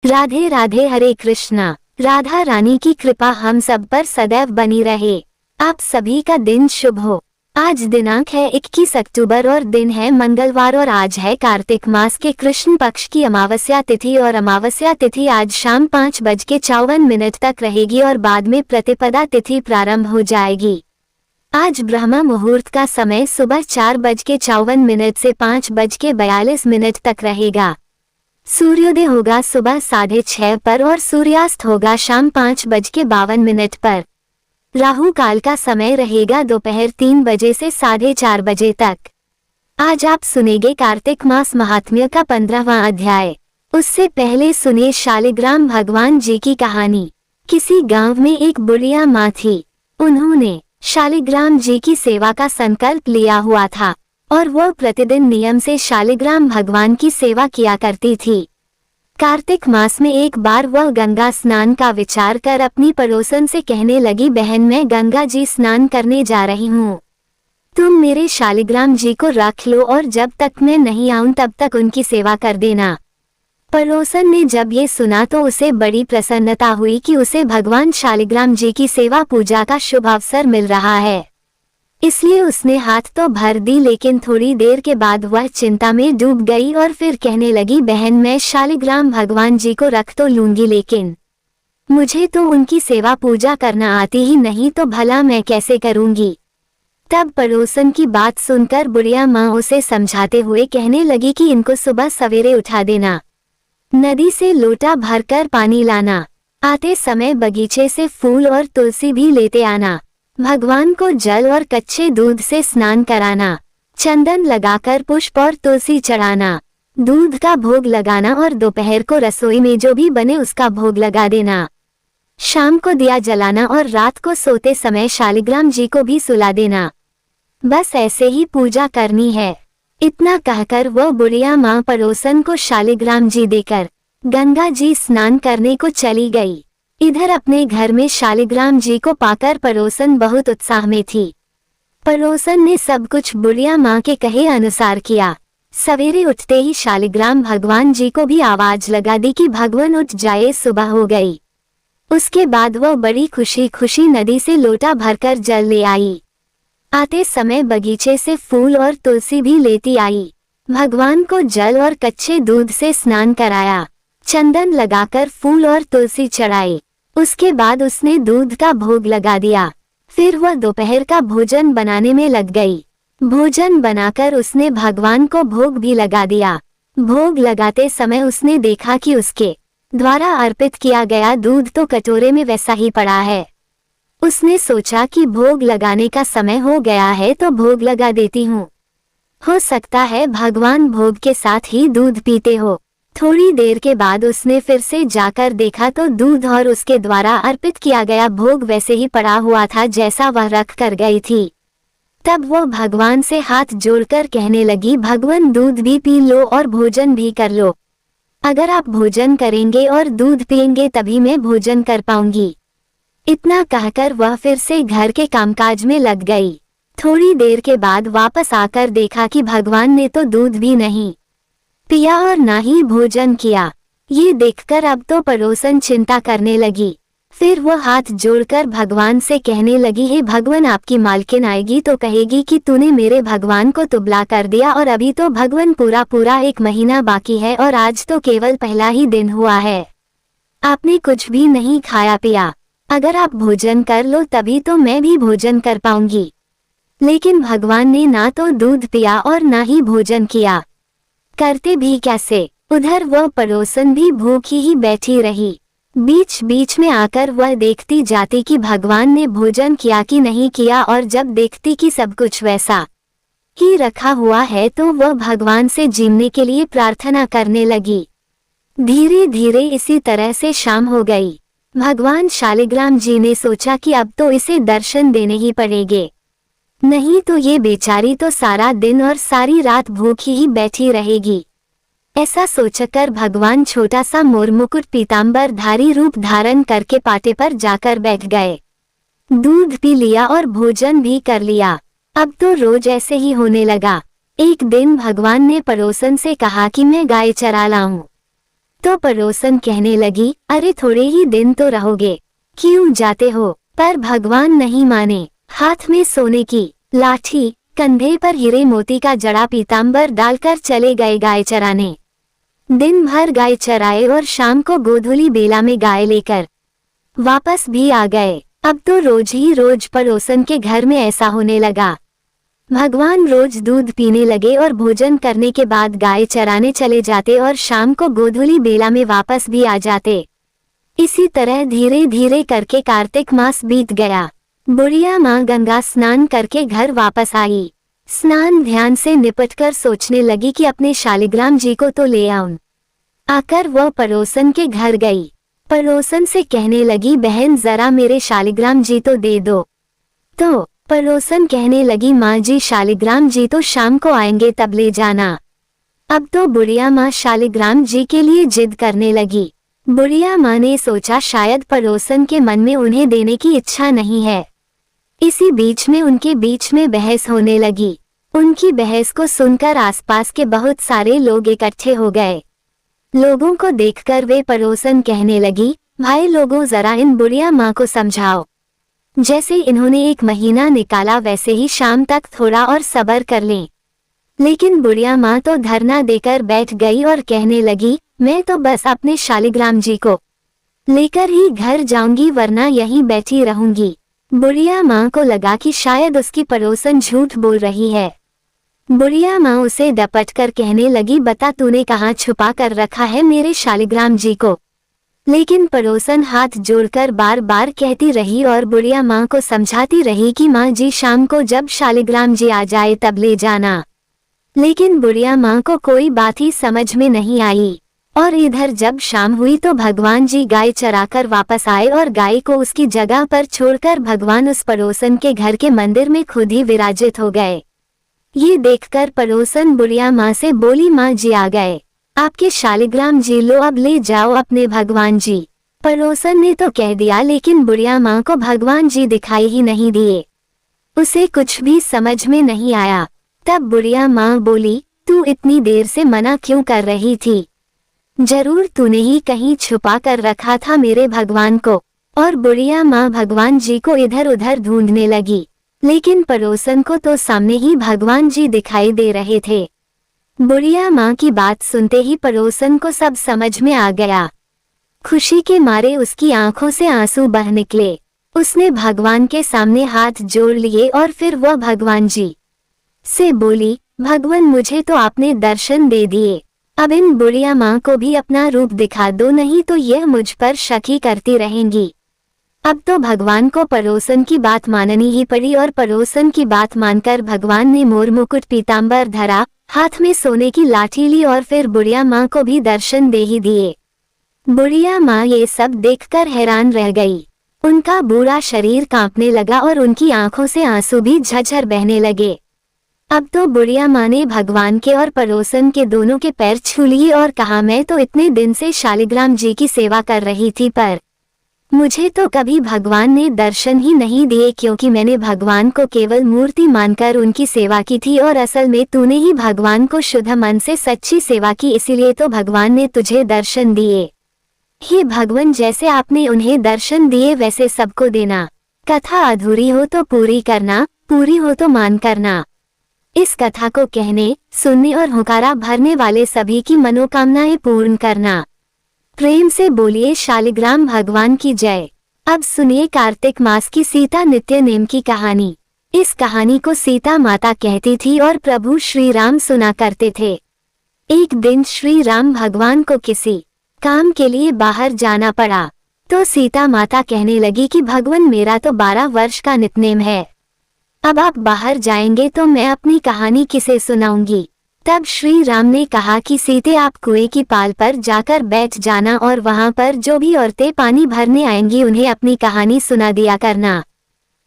राधे राधे। हरे कृष्णा। राधा रानी की कृपा हम सब पर सदैव बनी रहे। आप सभी का दिन शुभ हो। आज दिनांक है 21 अक्टूबर और दिन है मंगलवार और आज है कार्तिक मास के कृष्ण पक्ष की अमावस्या तिथि और अमावस्या तिथि आज शाम 5:54 तक रहेगी और बाद में प्रतिपदा तिथि प्रारंभ हो जाएगी। आज ब्रह्म मुहूर्त का समय सुबह 4:54 से 5:42 तक रहेगा। सूर्योदय होगा सुबह 6:30 पर और सूर्यास्त होगा शाम 5:52 पर। राहु काल का समय रहेगा दोपहर 3 बजे से 4:30 बजे तक। आज आप सुनेंगे कार्तिक मास महात्म्य का 15वां अध्याय। उससे पहले सुनिए शालिग्राम भगवान जी की कहानी। किसी गांव में एक बुढ़िया माँ थी। उन्होंने शालिग्राम जी की सेवा का संकल्प लिया हुआ था और वह प्रतिदिन नियम से शालिग्राम भगवान की सेवा किया करती थी। कार्तिक मास में एक बार वह गंगा स्नान का विचार कर अपनी पड़ोसन से कहने लगी, बहन मैं गंगा जी स्नान करने जा रही हूँ, तुम मेरे शालिग्राम जी को रख लो और जब तक मैं नहीं आऊं तब तक उनकी सेवा कर देना। पड़ोसन ने जब ये सुना तो उसे बड़ी प्रसन्नता हुई कि उसे भगवान शालिग्राम जी की सेवा पूजा का शुभ अवसर मिल रहा है, इसलिए उसने हाथ तो भर दी, लेकिन थोड़ी देर के बाद वह चिंता में डूब गई और फिर कहने लगी, बहन मैं शालिग्राम भगवान जी को रख तो लूंगी लेकिन मुझे तो उनकी सेवा पूजा करना आती ही नहीं, तो भला मैं कैसे करूंगी। तब पड़ोसन की बात सुनकर बुढ़िया माँ उसे समझाते हुए कहने लगी कि इनको सुबह सवेरे उठा देना, नदी से लोटा भरकर पानी लाना, आते समय बगीचे से फूल और तुलसी भी लेते आना, भगवान को जल और कच्चे दूध से स्नान कराना, चंदन लगाकर पुष्प और तुलसी चढ़ाना, दूध का भोग लगाना और दोपहर को रसोई में जो भी बने उसका भोग लगा देना, शाम को दिया जलाना और रात को सोते समय शालिग्राम जी को भी सुला देना। बस ऐसे ही पूजा करनी है। इतना कहकर वह बुढ़िया माँ पड़ोसन को शालिग्राम जी देकर गंगा जी स्नान करने को चली गई। इधर अपने घर में शालिग्राम जी को पाकर पड़ोसन बहुत उत्साह में थी। पड़ोसन ने सब कुछ बुढ़िया माँ के कहे अनुसार किया। सवेरे उठते ही शालिग्राम भगवान जी को भी आवाज लगा दी कि भगवान उठ जाए, सुबह हो गई। उसके बाद वह बड़ी खुशी खुशी नदी से लोटा भरकर जल ले आई। आते समय बगीचे से फूल और तुलसी भी लेती आई, भगवान को जल और कच्चे दूध से स्नान कराया, चंदन लगाकर फूल और तुलसी चढ़ाई। उसके बाद उसने दूध का भोग लगा दिया। फिर वह दोपहर का भोजन बनाने में लग गई। भोजन बनाकर उसने भगवान को भोग भी लगा दिया। भोग लगाते समय उसने देखा कि उसके द्वारा अर्पित किया गया दूध तो कटोरे में वैसा ही पड़ा है। उसने सोचा कि भोग लगाने का समय हो गया है तो भोग लगा देती हूँ, हो सकता है भगवान भोग के साथ ही दूध पीते हो। थोड़ी देर के बाद उसने फिर से जाकर देखा तो दूध और उसके द्वारा अर्पित किया गया भोग वैसे ही पड़ा हुआ था जैसा वह रख कर गई थी। तब वह भगवान से हाथ जोड़कर कहने लगी, भगवान दूध भी पी लो और भोजन भी कर लो। अगर आप भोजन करेंगे और दूध पिएंगे तभी मैं भोजन कर पाऊंगी। इतना कहकर वह फिर से घर के कामकाज में लग गई। थोड़ी देर के बाद वापस आकर देखा कि भगवान ने तो दूध भी नहीं पिया और ना ही भोजन किया। ये देखकर अब तो पड़ोसन चिंता करने लगी। फिर वह हाथ जोड़कर भगवान से कहने लगी, हे भगवान, आपकी मालकिन आएगी तो कहेगी कि तूने मेरे भगवान को तुबला कर दिया और अभी तो भगवान पूरा 1 महीना बाकी है और आज तो केवल पहला ही दिन हुआ है। आपने कुछ भी नहीं खाया पिया। अगर आप भोजन कर लो तभी तो मैं भी भोजन कर पाऊंगी। लेकिन भगवान ने ना तो दूध पिया और ना ही भोजन किया। करते भी कैसे। उधर वह पड़ोसन भी भूखी ही बैठी रही। बीच बीच में आकर वह देखती जाती कि भगवान ने भोजन किया कि नहीं किया, और जब देखती कि सब कुछ वैसा ही रखा हुआ है तो वह भगवान से जीने के लिए प्रार्थना करने लगी। धीरे धीरे इसी तरह से शाम हो गई। भगवान शालिग्राम जी ने सोचा कि अब तो इसे दर्शन देने ही पड़ेंगे, नहीं तो ये बेचारी तो सारा दिन और सारी रात भूखी ही बैठी रहेगी। ऐसा सोचकर भगवान छोटा सा मोर मुकुट पीताम्बर धारी रूप धारण करके पाटे पर जाकर बैठ गए। दूध पी लिया और भोजन भी कर लिया। अब तो रोज ऐसे ही होने लगा। एक दिन भगवान ने पड़ोसन से कहा कि मैं गाय चरा लाऊं। तो पड़ोसन कहने लगी, अरे थोड़े ही दिन तो रहोगे, क्यों जाते हो? पर भगवान नहीं माने। हाथ में सोने की लाठी, कंधे पर हीरे मोती का जड़ा पीताम्बर डालकर चले गए गाय चराने। दिन भर गाय चराए और शाम को गोधूली बेला में गाय लेकर वापस भी आ गए। अब तो रोज ही रोज पड़ोसन के घर में ऐसा होने लगा। भगवान रोज दूध पीने लगे और भोजन करने के बाद गाय चराने चले जाते और शाम को गोधूली बेला में वापस भी आ जाते। इसी तरह धीरे धीरे करके कार्तिक मास बीत गया। बुढ़िया माँ गंगा स्नान करके घर वापस आई। स्नान ध्यान से निपटकर सोचने लगी कि अपने शालिग्राम जी को तो ले आऊं। आकर वह पड़ोसन के घर गई। पड़ोसन से कहने लगी, बहन जरा मेरे शालिग्राम जी तो दे दो। तो पड़ोसन कहने लगी, माँ जी शालिग्राम जी तो शाम को आएंगे तब ले जाना। अब तो बुढ़िया माँ शालिग्राम जी के लिए जिद करने लगी। बुढ़िया माँ ने सोचा शायद पड़ोसन के मन में उन्हें देने की इच्छा नहीं है। इसी बीच में उनके बीच में बहस होने लगी। उनकी बहस को सुनकर आसपास के बहुत सारे लोग इकट्ठे हो गए। लोगों को देखकर वे पड़ोसन कहने लगी, भाई लोगों जरा इन बुढ़िया माँ को समझाओ। जैसे इन्होंने 1 महीना निकाला वैसे ही शाम तक थोड़ा और सब्र कर लें। लेकिन बुढ़िया माँ तो धरना देकर बैठ गई और कहने लगी, मैं तो बस अपने शालिग्राम जी को लेकर ही घर जाऊंगी वरना यहीं बैठी रहूंगी। बुढ़िया माँ को लगा कि शायद उसकी पड़ोसन झूठ बोल रही है। बुढ़िया माँ उसे डपट कर कहने लगी, बता तूने कहाँ छुपा कर रखा है मेरे शालिग्राम जी को? लेकिन पड़ोसन हाथ जोड़कर बार बार कहती रही और बुढ़िया माँ को समझाती रही कि माँ जी शाम को जब शालिग्राम जी आ जाए तब ले जाना। लेकिन बुढ़िया माँ को कोई बात ही समझ में नहीं आई। और इधर जब शाम हुई तो भगवान जी गाय चराकर वापस आए और गाय को उसकी जगह पर छोड़कर भगवान उस पड़ोसन के घर के मंदिर में खुद ही विराजित हो गए। ये देखकर पड़ोसन बुढ़िया माँ से बोली, माँ जी आ गए, आपके शालिग्राम जी लो, अब ले जाओ अपने भगवान जी। पड़ोसन ने तो कह दिया लेकिन बुढ़िया माँ को भगवान जी दिखाई ही नहीं दिए। उसे कुछ भी समझ में नहीं आया। तब बुढ़िया माँ बोली, तू इतनी देर से मना क्यों कर रही थी? जरूर तूने ही कहीं छुपा कर रखा था मेरे भगवान को। और बुढ़िया माँ भगवान जी को इधर उधर ढूंढने लगी, लेकिन पड़ोसन को तो सामने ही भगवान जी दिखाई दे रहे थे। बुढ़िया माँ की बात सुनते ही पड़ोसन को सब समझ में आ गया। खुशी के मारे उसकी आंखों से आंसू बह निकले। उसने भगवान के सामने हाथ जोड़ लिए और फिर वह भगवान जी से बोली, भगवान मुझे तो आपने दर्शन दे दिए, अब इन बुढ़िया माँ को भी अपना रूप दिखा दो, नहीं तो यह मुझ पर शक ही करती रहेंगी। अब तो भगवान को पड़ोसन की बात माननी ही पड़ी और पड़ोसन की बात मानकर भगवान ने मोर मुकुट पीताम्बर धरा, हाथ में सोने की लाठी ली और फिर बुढ़िया माँ को भी दर्शन दे ही दिए। बुढ़िया माँ ये सब देखकर हैरान रह गई। उनका बूढ़ा शरीर कांपने लगा और उनकी आंखों से आंसू भी झरझर बहने लगे। अब तो बुढ़िया माँ ने भगवान के और पड़ोसन के दोनों के पैर छू लिए और कहा, मैं तो इतने दिन से शालिग्राम जी की सेवा कर रही थी पर मुझे तो कभी भगवान ने दर्शन ही नहीं दिए, क्योंकि मैंने भगवान को केवल मूर्ति मानकर उनकी सेवा की थी और असल में तूने ही भगवान को शुद्ध मन से सच्ची सेवा की, इसीलिए तो भगवान ने तुझे दर्शन दिए। हे भगवान, जैसे आपने उन्हें दर्शन दिए वैसे सबको देना। कथा अधूरी हो तो पूरी करना, पूरी हो तो मान करना। इस कथा को कहने, सुनने और हुंकारा भरने वाले सभी की मनोकामनाएं पूर्ण करना। प्रेम से बोलिए शालिग्राम भगवान की जय। अब सुनिए कार्तिक मास की सीता नित्य नेम की कहानी। इस कहानी को सीता माता कहती थी और प्रभु श्री राम सुना करते थे। एक दिन श्री राम भगवान को किसी काम के लिए बाहर जाना पड़ा, तो सीता माता कहने लगी कि भगवान मेरा तो 12 वर्ष का नित्यनेम है, अब आप बाहर जाएंगे तो मैं अपनी कहानी किसे सुनाऊंगी। तब श्री राम ने कहा कि सीते आप कुएं की पाल पर जाकर बैठ जाना और वहां पर जो भी औरतें पानी भरने आएंगी उन्हें अपनी कहानी सुना दिया करना।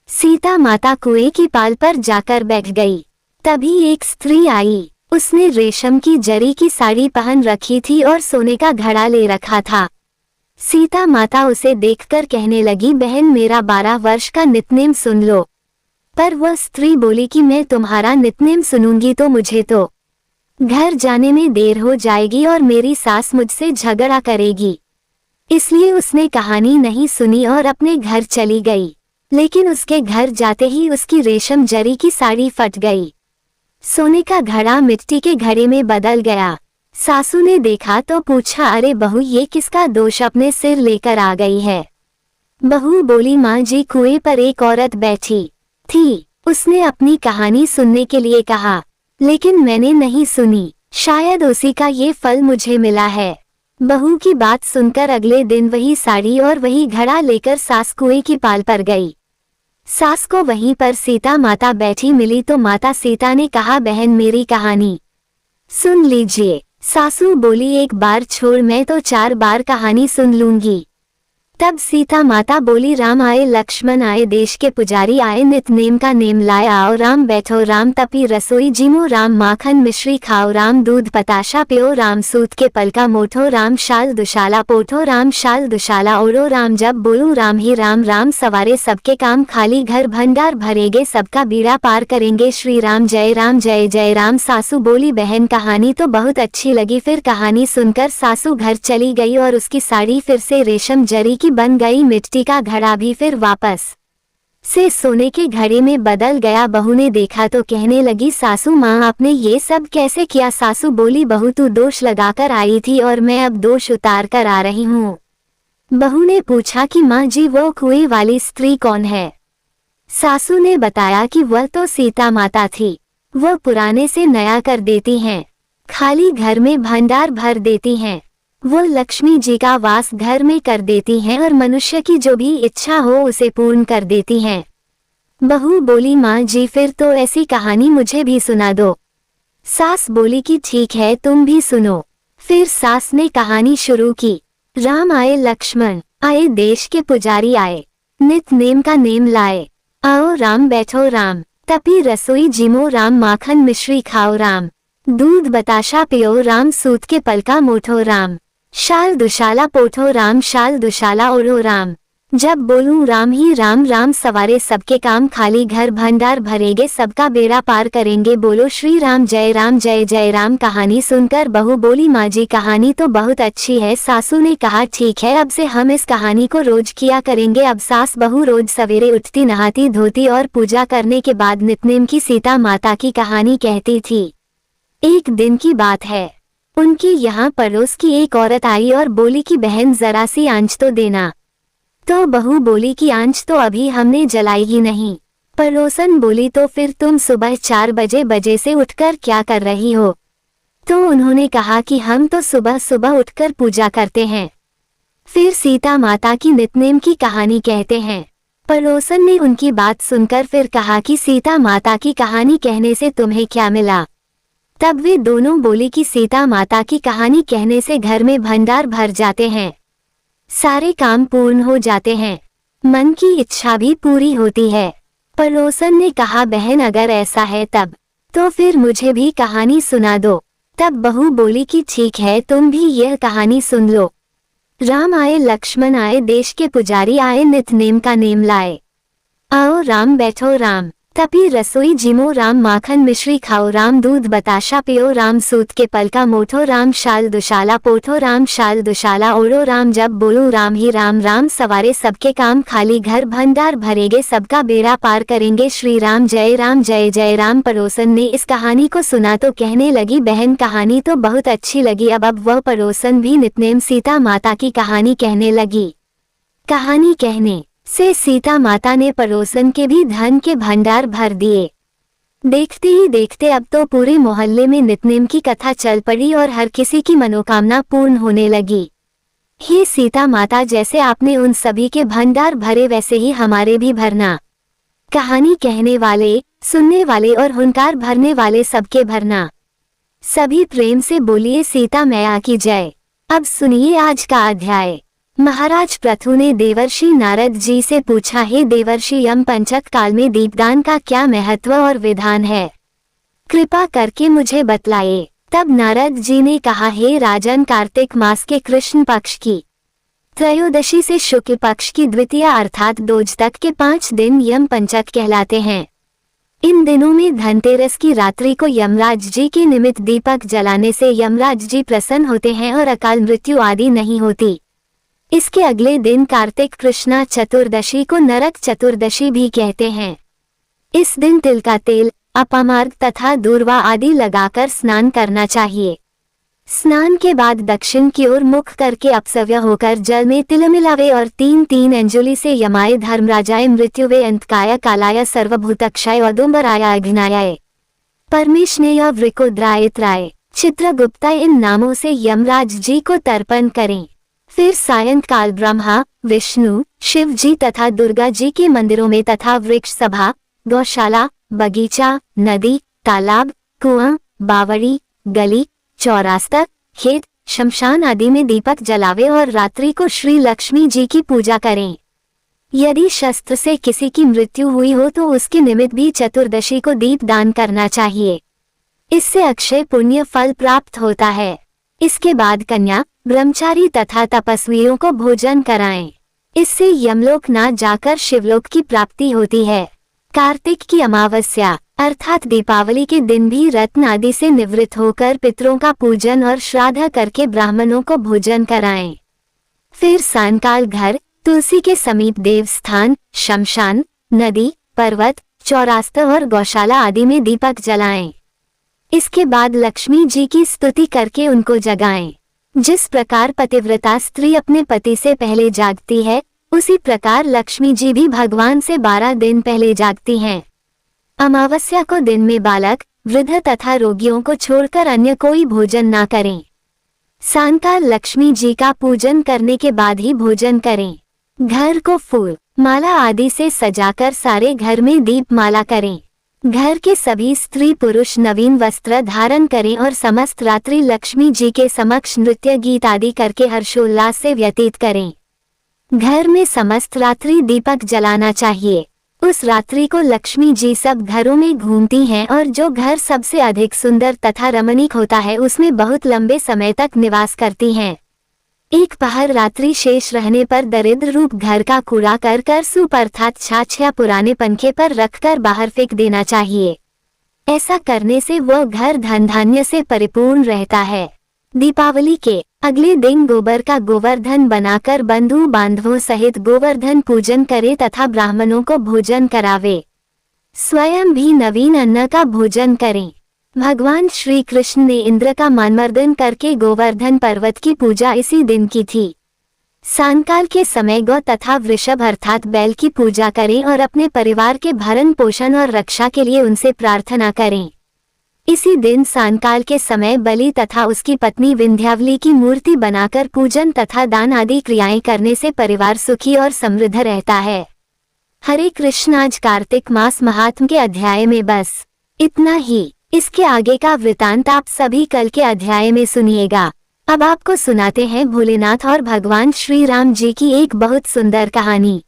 सीता माता कुएं की पाल पर जाकर बैठ गई। तभी एक स्त्री आई। उसने रेशम की जरी की साड़ी पहन रखी थी और सोने का घड़ा ले रखा था। सीता माता उसे देखकर कहने लगी, बहन मेरा 12 वर्ष का नित्यनेम सुन लो। पर वह स्त्री बोली कि मैं तुम्हारा नित्यनेम सुनूंगी तो मुझे तो घर जाने में देर हो जाएगी और मेरी सास मुझसे झगड़ा करेगी। इसलिए उसने कहानी नहीं सुनी और अपने घर चली गई। लेकिन उसके घर जाते ही उसकी रेशम जरी की साड़ी फट गई। सोने का घड़ा मिट्टी के घड़े में बदल गया। सासू ने देखा तो पूछा, अरे बहू, ये किसका दोष अपने सिर लेकर आ गई है? बहू बोली, माँ जी, कुएं पर एक औरत बैठी थी। उसने अपनी कहानी सुनने के लिए कहा, लेकिन मैंने नहीं सुनी। शायद उसी का ये फल मुझे मिला है। बहू की बात सुनकर अगले दिन वही साड़ी और वही घड़ा लेकर सास कुएं की पाल पर गई। सास को वहीं पर सीता माता बैठी मिली तो माता सीता ने कहा, बहन, मेरी कहानी सुन लीजिए। सासू बोली, एक बार छोड़, मैं तो 4 बार कहानी सुन लूंगी। तब सीता माता बोली, राम आए, लक्ष्मण आए, देश के पुजारी आए, नित नेम का नेम लाए, आओ राम बैठो, राम तपी रसोई जिमो, राम माखन मिश्री खाओ, राम दूध बताशा पियो, राम सूत के पलका मोठो, राम शाल दुशाला पोठो, राम शाल दुशाला ओढ़ो, राम जब बोलू राम ही राम, राम सवारे सबके काम, खाली घर भंडार भरेंगे, सबका बीड़ा पार करेंगे, श्री राम जय राम जय जय राम। सासू बोली, बहन, कहानी तो बहुत अच्छी लगी। फिर कहानी सुनकर सासू घर चली गई और उसकी साड़ी फिर से रेशम जरी की बन गई। मिट्टी का घड़ा भी फिर वापस से सोने के घड़े में बदल गया। बहू ने देखा तो कहने लगी, सासू माँ, आपने ये सब कैसे किया? सासू बोली, बहू, तू दोष लगाकर आई थी और मैं अब दोष उतार कर आ रही हूँ। बहू ने पूछा कि माँ जी, वो कुएं वाली स्त्री कौन है? सासू ने बताया कि वह तो सीता माता थी। वह पुराने से नया कर देती हैं, खाली घर में भंडार भर देती हैं। वो लक्ष्मी जी का वास घर में कर देती हैं और मनुष्य की जो भी इच्छा हो उसे पूर्ण कर देती हैं। बहू बोली, माँ जी, फिर तो ऐसी कहानी मुझे भी सुना दो। सास बोली कि ठीक है, तुम भी सुनो। फिर सास ने कहानी शुरू की। राम आए, लक्ष्मण आए, देश के पुजारी आए, नित नेम का नेम लाए, आओ राम बैठो, राम तपी रसोई जिमो, राम माखन मिश्री खाओ, राम दूध बताशा पियो, राम सूत के पलका मोठो, राम शाल दुशाला पोठो, राम शाल दुशाला ओढ़ो, राम जब बोलूं राम ही राम, राम सवारे सबके काम, खाली घर भंडार भरेंगे, सबका बेड़ा पार करेंगे, बोलो श्री राम जय जय राम। कहानी सुनकर बहू बोली, माँ जी, कहानी तो बहुत अच्छी है। सासू ने कहा, ठीक है, अब से हम इस कहानी को रोज किया करेंगे। अब सास बहू रोज सवेरे उठती, नहाती धोती और पूजा करने के बाद नितनेम की सीता माता की कहानी कहती थी। एक दिन की बात है, उनके यहाँ पड़ोस की एक औरत आई और बोली कि बहन, जरा सी आंच तो देना। तो बहू बोली कि आंच तो अभी हमने जलाई ही नहीं। पड़ोसन बोली, तो फिर तुम सुबह 4 बजे से उठकर क्या कर रही हो? तो उन्होंने कहा कि हम तो सुबह सुबह उठकर पूजा करते हैं। फिर सीता माता की नितनेम की कहानी कहते हैं। पड़ोसन ने उनकी बात सुनकर फिर कहा कि सीता माता की कहानी कहने से तुम्हें क्या मिला? तब वे दोनों बोली कि सीता माता की कहानी कहने से घर में भंडार भर जाते हैं, सारे काम पूर्ण हो जाते हैं, मन की इच्छा भी पूरी होती है। पड़ोसन ने कहा, बहन, अगर ऐसा है तब तो फिर मुझे भी कहानी सुना दो। तब बहू बोली कि ठीक है, तुम भी यह कहानी सुन लो। राम आए, लक्ष्मण आए, देश के पुजारी आए, नित नेम का नेम लाए, आओ राम बैठो, राम तपी रसोई जिमो, राम माखन मिश्री खाओ, राम दूध बताशा पियो, राम सूत के पलका मोठो, राम शाल दुशाला पोठो, राम शाल दुशाला ओढ़ो, राम जब बोलूं राम ही राम, राम सवारे सबके काम, खाली घर भंडार भरेंगे, सबका बेड़ा पार करेंगे, श्री राम जय जय राम। पड़ोसन ने इस कहानी को सुना तो कहने लगी, बहन, कहानी तो बहुत अच्छी लगी। अब वह पड़ोसन भी नितनेम सीता माता की कहानी कहने लगी। कहानी कहने से सीता माता ने पड़ोसन के भी धन के भंडार भर दिए। देखते ही देखते अब तो पूरे मोहल्ले में नितनेम की कथा चल पड़ी और हर किसी की मनोकामना पूर्ण होने लगी। हे सीता माता, जैसे आपने उन सभी के भंडार भरे वैसे ही हमारे भी भरना। कहानी कहने वाले, सुनने वाले और हुंकार भरने वाले सबके भरना। सभी प्रेम से बोलिए सीता मैया की जय। अब सुनिए आज का अध्याय। महाराज पृथु ने देवर्षि नारद जी से पूछा, हे देवर्षि, यम पंचक काल में दीपदान का क्या महत्व और विधान है? कृपा करके मुझे बतलाइए। तब नारद जी ने कहा, हे राजन, कार्तिक मास के कृष्ण पक्ष की त्रयोदशी से शुक्ल पक्ष की द्वितीया अर्थात दोज तक के 5 दिन यम पंचक कहलाते हैं। इन दिनों में धनतेरस की रात्रि को यमराज जी के निमित्त दीपक जलाने से यमराज जी प्रसन्न होते हैं और अकाल मृत्यु आदि नहीं होती। इसके अगले दिन कार्तिक कृष्णा चतुर्दशी को नरक चतुर्दशी भी कहते हैं। इस दिन तिल का तेल, अपामार्ग तथा दूर्वा आदि लगाकर स्नान करना चाहिए। स्नान के बाद दक्षिण की ओर मुख करके अपसव्य होकर जल में तिल मिलावे और 3-3 अंजुलि से यमाय धर्मराजाय मृत्युवे अंतकाय कालाय सर्वभूतक्षय औदुम्बराय अघ्नायाय परमेशनेय वृकोद्राय त्राय चित्रगुप्ता इन नामों से यमराज जी को तर्पण करें। फिर सायंकाल ब्रह्मा, विष्णु, शिव जी तथा दुर्गा जी के मंदिरों में तथा वृक्ष सभा, गौशाला, बगीचा, नदी, तालाब, कुआं, बावड़ी, गली, चौरास्ता, खेत, शमशान आदि में दीपक जलावे और रात्रि को श्री लक्ष्मी जी की पूजा करें। यदि शस्त्र से किसी की मृत्यु हुई हो तो उसके निमित्त भी चतुर्दशी को दीप दान करना चाहिए। इससे अक्षय पुण्य फल प्राप्त होता है। इसके बाद कन्या, ब्रह्मचारी तथा तपस्वियों को भोजन कराएं। इससे यमलोक ना जाकर शिवलोक की प्राप्ति होती है। कार्तिक की अमावस्या अर्थात दीपावली के दिन भी रत्न आदि से निवृत्त होकर पितरों का पूजन और श्राद्ध करके ब्राह्मणों को भोजन कराएं। फिर सायंकाल घर, तुलसी के समीप देवस्थान, शमशान, नदी, पर्वत, चौरास्ता और गौशाला आदि में दीपक जलाएं। इसके बाद लक्ष्मी जी की स्तुति करके उनको जगाएं। जिस प्रकार पतिव्रता स्त्री अपने पति से पहले जागती है, उसी प्रकार लक्ष्मी जी भी भगवान से 12 दिन पहले जागती हैं। अमावस्या को दिन में बालक, वृद्ध तथा रोगियों को छोड़कर अन्य कोई भोजन ना करें। सायंकाल लक्ष्मी जी का पूजन करने के बाद ही भोजन करें। घर को फूल, माला आदि से सजाकर सारे घर में दीप माला करें। घर के सभी स्त्री पुरुष नवीन वस्त्र धारण करें और समस्त रात्रि लक्ष्मी जी के समक्ष नृत्य गीत आदि करके हर्षोल्लास से व्यतीत करें। घर में समस्त रात्रि दीपक जलाना चाहिए। उस रात्रि को लक्ष्मी जी सब घरों में घूमती हैं और जो घर सबसे अधिक सुंदर तथा रमणीक होता है उसमें बहुत लंबे समय तक निवास करती हैं। एक पहर रात्रि शेष रहने पर दरिद्र रूप घर का कूड़ा कर सूप अर्थात छाछ या पुराने पंखे पर रखकर बाहर फेंक देना चाहिए। ऐसा करने से वो घर धन धान्य से परिपूर्ण रहता है। दीपावली के अगले दिन गोबर का गोवर्धन बनाकर बंधु बांधवों सहित गोवर्धन पूजन करे तथा ब्राह्मणों को भोजन करावे। स्वयं भी नवीन अन्न का भोजन करें। भगवान श्री कृष्ण ने इंद्र का मानमर्दन करके गोवर्धन पर्वत की पूजा इसी दिन की थी। सायंकाल के समय गौ तथा वृषभ अर्थात बैल की पूजा करें और अपने परिवार के भरण पोषण और रक्षा के लिए उनसे प्रार्थना करें। इसी दिन सायंकाल के समय बलि तथा उसकी पत्नी विंध्यावली की मूर्ति बनाकर पूजन तथा दान आदि क्रियाएं करने से परिवार सुखी और समृद्ध रहता है। हरे कृष्ण। आज कार्तिक मास महात्म के अध्याय में बस इतना ही। इसके आगे का वृतांत आप सभी कल के अध्याय में सुनिएगा। अब आपको सुनाते हैं भोलेनाथ और भगवान श्री राम जी की एक बहुत सुंदर कहानी।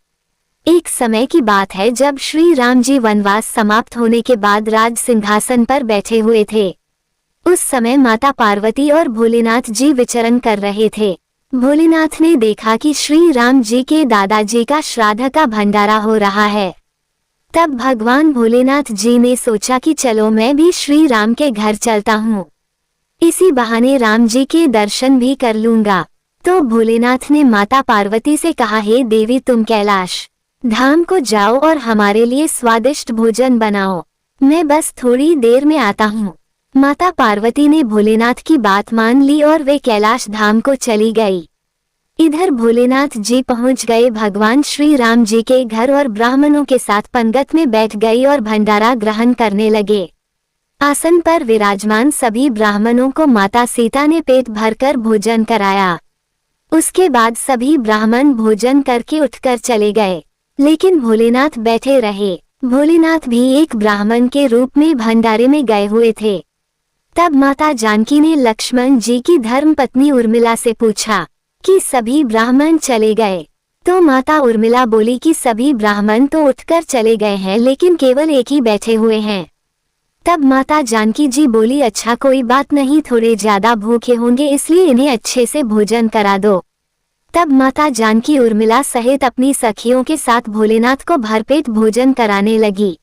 एक समय की बात है जब श्री राम जी वनवास समाप्त होने के बाद राज सिंहासन पर बैठे हुए थे। उस समय माता पार्वती और भोलेनाथ जी विचरण कर रहे थे। भोलेनाथ ने देखा कि श्री राम जी के दादाजी का श्राद्ध का भंडारा हो रहा है। तब भगवान भोलेनाथ जी ने सोचा कि चलो मैं भी श्री राम के घर चलता हूँ, इसी बहाने राम जी के दर्शन भी कर लूंगा। तो भोलेनाथ ने माता पार्वती से कहा, हे देवी तुम कैलाश धाम को जाओ और हमारे लिए स्वादिष्ट भोजन बनाओ, मैं बस थोड़ी देर में आता हूँ। माता पार्वती ने भोलेनाथ की बात मान ली और वे कैलाश धाम को चली गई। इधर भोलेनाथ जी पहुँच गए भगवान श्री राम जी के घर और ब्राह्मणों के साथ पंगत में बैठ गई और भंडारा ग्रहण करने लगे। आसन पर विराजमान सभी ब्राह्मणों को माता सीता ने पेट भरकर भोजन कराया। उसके बाद सभी ब्राह्मण भोजन करके उठकर चले गए, लेकिन भोलेनाथ बैठे रहे। भोलेनाथ भी एक ब्राह्मण के रूप में भंडारे में गए हुए थे। तब माता जानकी ने लक्ष्मण जी की धर्मपत्नी उर्मिला से पूछा कि सभी ब्राह्मण चले गए। तो माता उर्मिला बोली कि सभी ब्राह्मण तो उठकर चले गए हैं, लेकिन केवल एक ही बैठे हुए हैं। तब माता जानकी जी बोली, अच्छा कोई बात नहीं, थोड़े ज्यादा भूखे होंगे इसलिए इन्हें अच्छे से भोजन करा दो। तब माता जानकी उर्मिला सहित अपनी सखियों के साथ भोलेनाथ को भरपेट भोजन कराने लगी।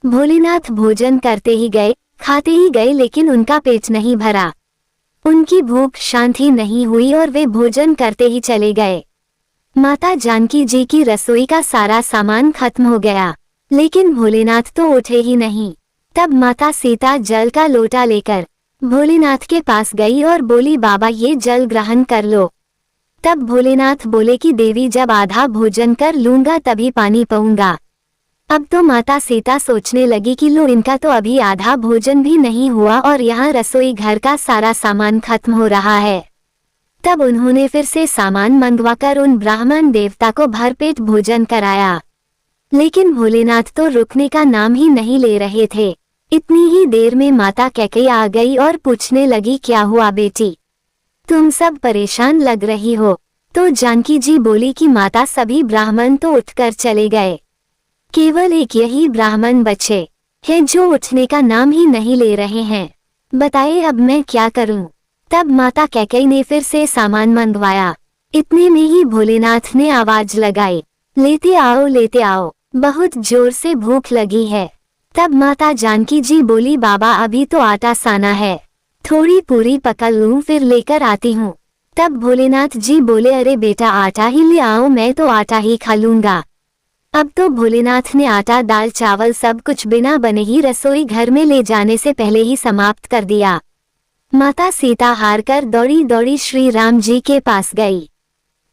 भोलेनाथ भोजन करते ही गए, खाते ही गए, लेकिन उनका पेट नहीं भरा। उनकी भूख शांत ही नहीं हुई और वे भोजन करते ही चले गए। माता जानकी जी की रसोई का सारा सामान खत्म हो गया, लेकिन भोलेनाथ तो उठे ही नहीं। तब माता सीता जल का लोटा लेकर भोलेनाथ के पास गई और बोली, बाबा ये जल ग्रहण कर लो। तब भोलेनाथ बोले कि देवी, जब आधा भोजन कर लूंगा तभी पानी पाऊंगा। अब तो माता सीता सोचने लगी कि लो, इनका तो अभी आधा भोजन भी नहीं हुआ और यहाँ रसोई घर का सारा सामान खत्म हो रहा है। तब उन्होंने फिर से सामान मंगवाकर उन ब्राह्मण देवता को भरपेट भोजन कराया, लेकिन भोलेनाथ तो रुकने का नाम ही नहीं ले रहे थे। इतनी ही देर में माता कैकेयी आ गई और पूछने लगी, क्या हुआ बेटी, तुम सब परेशान लग रही हो। तो जानकी जी बोली कि माता, सभी ब्राह्मण तो उठकर चले गए, केवल एक यही ब्राह्मण बचे हैं जो उठने का नाम ही नहीं ले रहे हैं। बताइए अब मैं क्या करूं? तब माता कैकेयी ने फिर से सामान मंगवाया। इतने में ही भोलेनाथ ने आवाज लगाई, लेते आओ, बहुत जोर से भूख लगी है। तब माता जानकी जी बोली, बाबा अभी तो आटा साना है, थोड़ी पूरी पका लूं फिर लेकर आती हूँ। तब भोलेनाथ जी बोले, अरे बेटा आटा ही ले आओ, मैं तो आटा ही खा लूंगा। अब तो भोलेनाथ ने आटा दाल चावल सब कुछ बिना बने ही रसोई घर में ले जाने से पहले ही समाप्त कर दिया। माता सीता हार कर दौड़ी दौड़ी श्री राम जी के पास गई।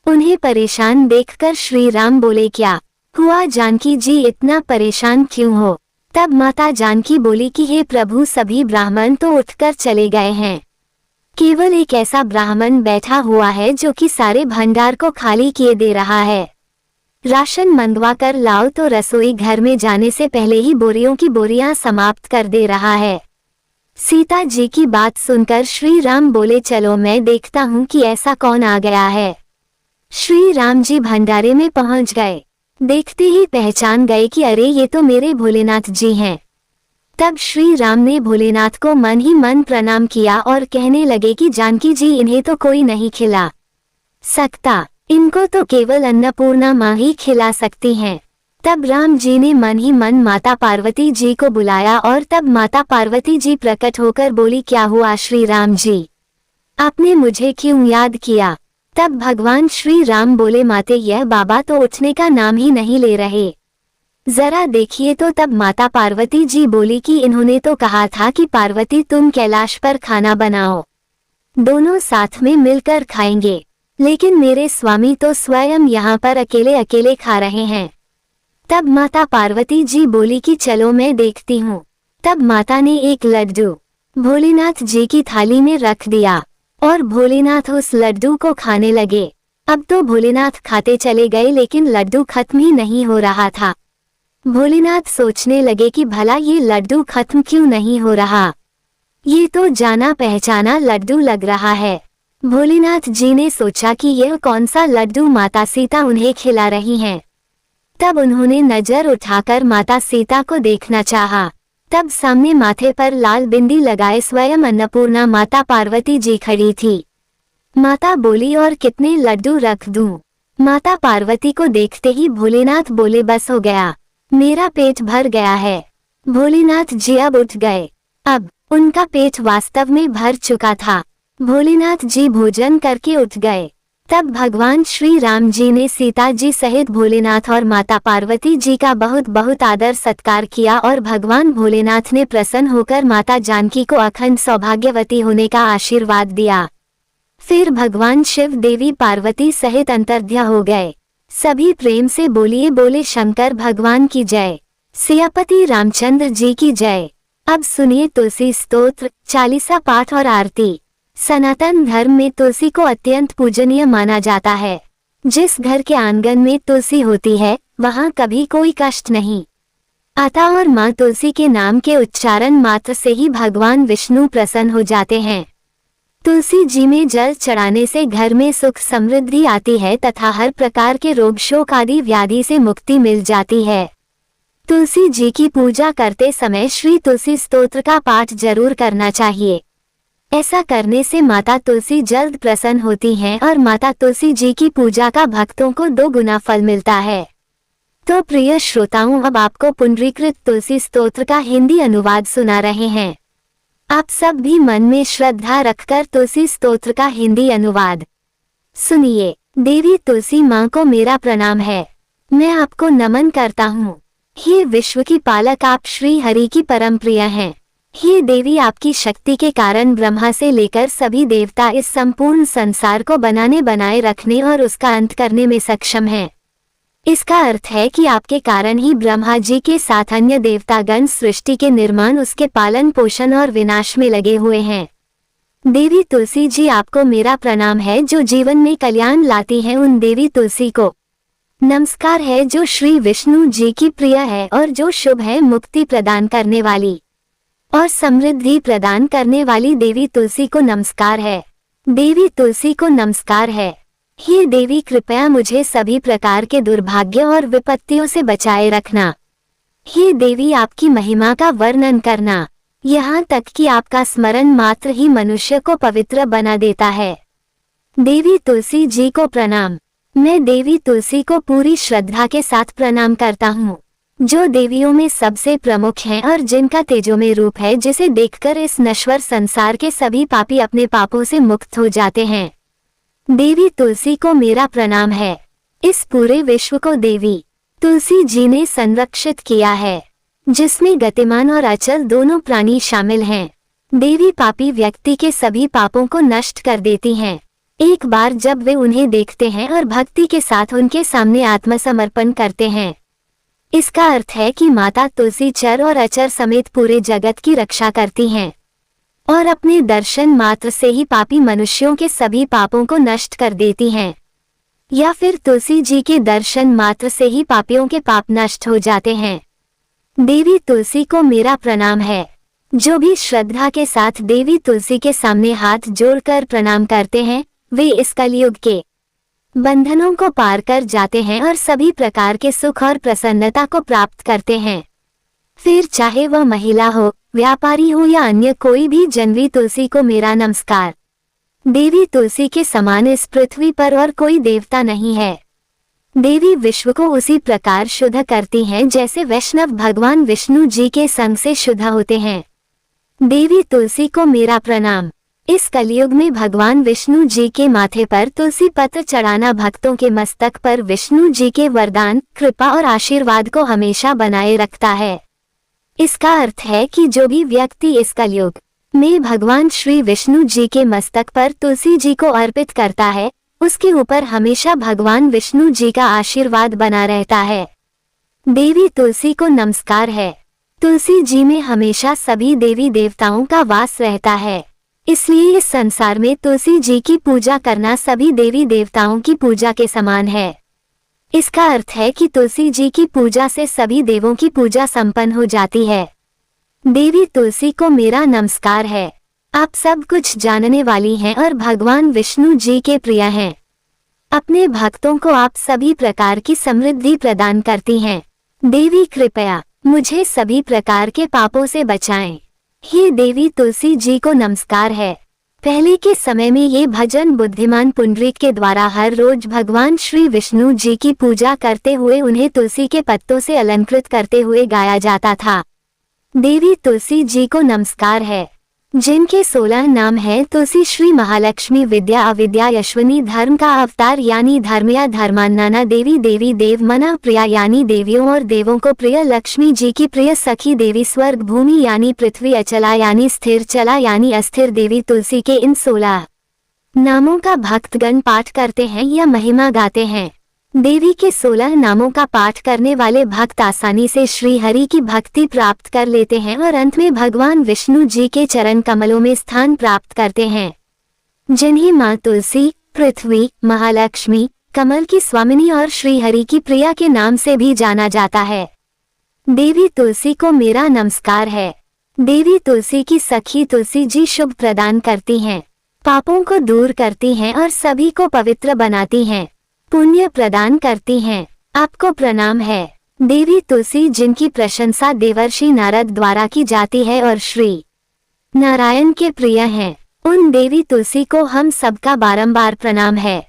उन्हें परेशान देखकर श्री राम बोले, क्या हुआ जानकी जी, इतना परेशान क्यों हो? तब माता जानकी बोली कि हे प्रभु, सभी ब्राह्मण तो उठकर चले गए हैं, केवल एक ऐसा ब्राह्मण बैठा हुआ है जो कि सारे भंडार को खाली किए दे रहा है। राशन मंगवा कर लाओ तो रसोई घर में जाने से पहले ही बोरियों की बोरियां समाप्त कर दे रहा है। सीता जी की बात सुनकर श्री राम बोले, चलो मैं देखता हूँ कि ऐसा कौन आ गया है। श्री राम जी भंडारे में पहुंच गए, देखते ही पहचान गए कि अरे ये तो मेरे भोलेनाथ जी हैं। तब श्री राम ने भोलेनाथ को मन ही मन प्रणाम किया और कहने लगे कि जानकी जी, इन्हें तो कोई नहीं खिला सकता, इनको तो केवल अन्नपूर्णा माँ ही खिला सकती हैं। तब राम जी ने मन ही मन माता पार्वती जी को बुलाया और तब माता पार्वती जी प्रकट होकर बोली, क्या हुआ श्री राम जी, आपने मुझे क्यों याद किया? तब भगवान श्री राम बोले, माते यह बाबा तो उठने का नाम ही नहीं ले रहे, जरा देखिए। तो तब माता पार्वती जी बोली कि इन्होंने तो कहा था कि पार्वती तुम कैलाश पर खाना बनाओ, दोनों साथ में मिलकर खाएंगे, लेकिन मेरे स्वामी तो स्वयं यहाँ पर अकेले अकेले खा रहे हैं। तब माता पार्वती जी बोली कि चलो मैं देखती हूँ। तब माता ने एक लड्डू भोलेनाथ जी की थाली में रख दिया और भोलेनाथ उस लड्डू को खाने लगे। अब तो भोलेनाथ खाते चले गए, लेकिन लड्डू खत्म ही नहीं हो रहा था। भोलेनाथ सोचने लगे कि भला ये लड्डू खत्म क्यों नहीं हो रहा, ये तो जाना पहचाना लड्डू लग रहा है। भोलेनाथ जी ने सोचा कि यह कौन सा लड्डू माता सीता उन्हें खिला रही हैं। तब उन्होंने नजर उठाकर माता सीता को देखना चाहा। तब सामने माथे पर लाल बिंदी लगाए स्वयं अन्नपूर्णा माता पार्वती जी खड़ी थी। माता बोली, और कितने लड्डू रख दूं? माता पार्वती को देखते ही भोलेनाथ बोले, बस हो गया, मेरा पेट भर गया है। भोलेनाथ जी अब उठ गए। अब उनका पेट वास्तव में भर चुका था। भोलेनाथ जी भोजन करके उठ गए। तब भगवान श्री राम जी ने सीता जी सहित भोलेनाथ और माता पार्वती जी का बहुत बहुत आदर सत्कार किया और भगवान भोलेनाथ ने प्रसन्न होकर माता जानकी को अखंड सौभाग्यवती होने का आशीर्वाद दिया। फिर भगवान शिव देवी पार्वती सहित अंतर्ध्यान हो गए। सभी प्रेम से बोलिए, बोले शंकर भगवान की जय, सियापति रामचंद्र जी की जय। अब सुनिए तुलसी स्तोत्र, चालीसा पाठ और आरती। सनातन धर्म में तुलसी को अत्यंत पूजनीय माना जाता है। जिस घर के आंगन में तुलसी होती है वहाँ कभी कोई कष्ट नहीं आता और माँ तुलसी के नाम के उच्चारण मात्र से ही भगवान विष्णु प्रसन्न हो जाते हैं। तुलसी जी में जल चढ़ाने से घर में सुख समृद्धि आती है तथा हर प्रकार के रोग शोक आदि व्याधि से मुक्ति मिल जाती है। तुलसी जी की पूजा करते समय श्री तुलसी स्तोत्र का पाठ जरूर करना चाहिए। ऐसा करने से माता तुलसी जल्द प्रसन्न होती हैं और माता तुलसी जी की पूजा का भक्तों को 2 गुना फल मिलता है। तो प्रिय श्रोताओं, अब आपको पुंडरीकृत तुलसी स्तोत्र का हिंदी अनुवाद सुना रहे हैं। आप सब भी मन में श्रद्धा रखकर तुलसी स्तोत्र का हिंदी अनुवाद सुनिए। देवी तुलसी माँ को मेरा प्रणाम है। मैं आपको नमन करता हूँ। हे विश्व की पालक, आप श्री हरि की परम प्रिय हैं। हे देवी, आपकी शक्ति के कारण ब्रह्मा से लेकर सभी देवता इस संपूर्ण संसार को बनाए रखने और उसका अंत करने में सक्षम हैं। इसका अर्थ है कि आपके कारण ही ब्रह्मा जी के साथ अन्य देवतागण सृष्टि के निर्माण, उसके पालन पोषण और विनाश में लगे हुए हैं। देवी तुलसी जी, आपको मेरा प्रणाम है जो जीवन में कल्याण लाती है। उन देवी तुलसी को नमस्कार है जो श्री विष्णु जी की प्रिय है और जो शुभ है, मुक्ति प्रदान करने वाली और समृद्धि प्रदान करने वाली देवी तुलसी को नमस्कार है। देवी तुलसी को नमस्कार है। हे देवी, कृपया मुझे सभी प्रकार के दुर्भाग्य और विपत्तियों से बचाए रखना। हे देवी, आपकी महिमा का वर्णन करना, यहाँ तक कि आपका स्मरण मात्र ही मनुष्य को पवित्र बना देता है। देवी तुलसी जी को प्रणाम। मैं देवी तुलसी को पूरी श्रद्धा के साथ प्रणाम करता हूँ, जो देवियों में सबसे प्रमुख हैं और जिनका तेजोमय रूप है, जिसे देखकर इस नश्वर संसार के सभी पापी अपने पापों से मुक्त हो जाते हैं। देवी तुलसी को मेरा प्रणाम है। इस पूरे विश्व को देवी तुलसी जी ने संरक्षित किया है, जिसमें गतिमान और अचल दोनों प्राणी शामिल हैं। देवी पापी व्यक्ति के सभी पापों को नष्ट कर देती हैं, एक बार जब वे उन्हें देखते हैं और भक्ति के साथ उनके सामने आत्मसमर्पण करते हैं। इसका अर्थ है कि माता तुलसी चर और अचर समेत पूरे जगत की रक्षा करती हैं और अपने दर्शन मात्र से ही पापी मनुष्यों के सभी पापों को नष्ट कर देती हैं, या फिर तुलसी जी के दर्शन मात्र से ही पापियों के पाप नष्ट हो जाते हैं। देवी तुलसी को मेरा प्रणाम है। जो भी श्रद्धा के साथ देवी तुलसी के सामने हाथ जोड़कर प्रणाम करते हैं, वे इस कलयुग के बंधनों को पार कर जाते हैं और सभी प्रकार के सुख और प्रसन्नता को प्राप्त करते हैं। फिर चाहे वह महिला हो, व्यापारी हो या अन्य कोई भी जनवी तुलसी को मेरा नमस्कार। देवी तुलसी के समान इस पृथ्वी पर और कोई देवता नहीं है। देवी विश्व को उसी प्रकार शुद्ध करती हैं जैसे वैष्णव भगवान विष्णु जी के संग से शुद्ध होते हैं। देवी तुलसी को मेरा प्रणाम। इस कलयुग में भगवान विष्णु जी के माथे पर तुलसी पत्र चढ़ाना भक्तों के मस्तक पर विष्णु जी के वरदान, कृपा और आशीर्वाद को हमेशा बनाए रखता है। इसका अर्थ है कि जो भी व्यक्ति इस कलयुग में भगवान श्री विष्णु जी के मस्तक पर तुलसी जी को अर्पित करता है, उसके ऊपर हमेशा भगवान विष्णु जी का आशीर्वाद बना रहता है। देवी तुलसी को नमस्कार है। तुलसी जी में हमेशा सभी देवी देवताओं का वास रहता है, इसलिए इस संसार में तुलसी जी की पूजा करना सभी देवी देवताओं की पूजा के समान है। इसका अर्थ है कि तुलसी जी की पूजा से सभी देवों की पूजा संपन्न हो जाती है। देवी तुलसी को मेरा नमस्कार है। आप सब कुछ जानने वाली हैं और भगवान विष्णु जी के प्रिय हैं। अपने भक्तों को आप सभी प्रकार की समृद्धि प्रदान करती हैं। देवी कृपया मुझे सभी प्रकार के पापों से बचाएं। हे देवी तुलसी जी को नमस्कार है। पहले के समय में ये भजन बुद्धिमान पुंडरीक के द्वारा हर रोज भगवान श्री विष्णु जी की पूजा करते हुए उन्हें तुलसी के पत्तों से अलंकृत करते हुए गाया जाता था। देवी तुलसी जी को नमस्कार है, जिनके 16 नाम हैं तुलसी, श्री महालक्ष्मी, विद्या, अविद्या, यशवनी, धर्म का अवतार यानी धर्मया, धर्मान्नाना देवी, देवी देव मना प्रिया यानी देवियों और देवों को प्रिय, लक्ष्मी जी की प्रिय सखी देवी, स्वर्ग भूमि यानी पृथ्वी, अचला यानी स्थिर, चला यानी अस्थिर। देवी तुलसी के इन 16 नामों का भक्तगण पाठ करते हैं या महिमा गाते हैं। देवी के 16 नामों का पाठ करने वाले भक्त आसानी से श्री हरि की भक्ति प्राप्त कर लेते हैं और अंत में भगवान विष्णु जी के चरण कमलों में स्थान प्राप्त करते हैं, जिन्हें माँ तुलसी, पृथ्वी, महालक्ष्मी, कमल की स्वामिनी और श्री हरि की प्रिया के नाम से भी जाना जाता है। देवी तुलसी को मेरा नमस्कार है। देवी तुलसी की सखी तुलसी जी शुभ प्रदान करती हैं, पापों को दूर करती हैं और सभी को पवित्र बनाती हैं, पुण्य प्रदान करती हैं। आपको प्रणाम है। देवी तुलसी जिनकी प्रशंसा देवर्षि नारद द्वारा की जाती है और श्री नारायण के प्रिय हैं, उन देवी तुलसी को हम सबका बारंबार प्रणाम है।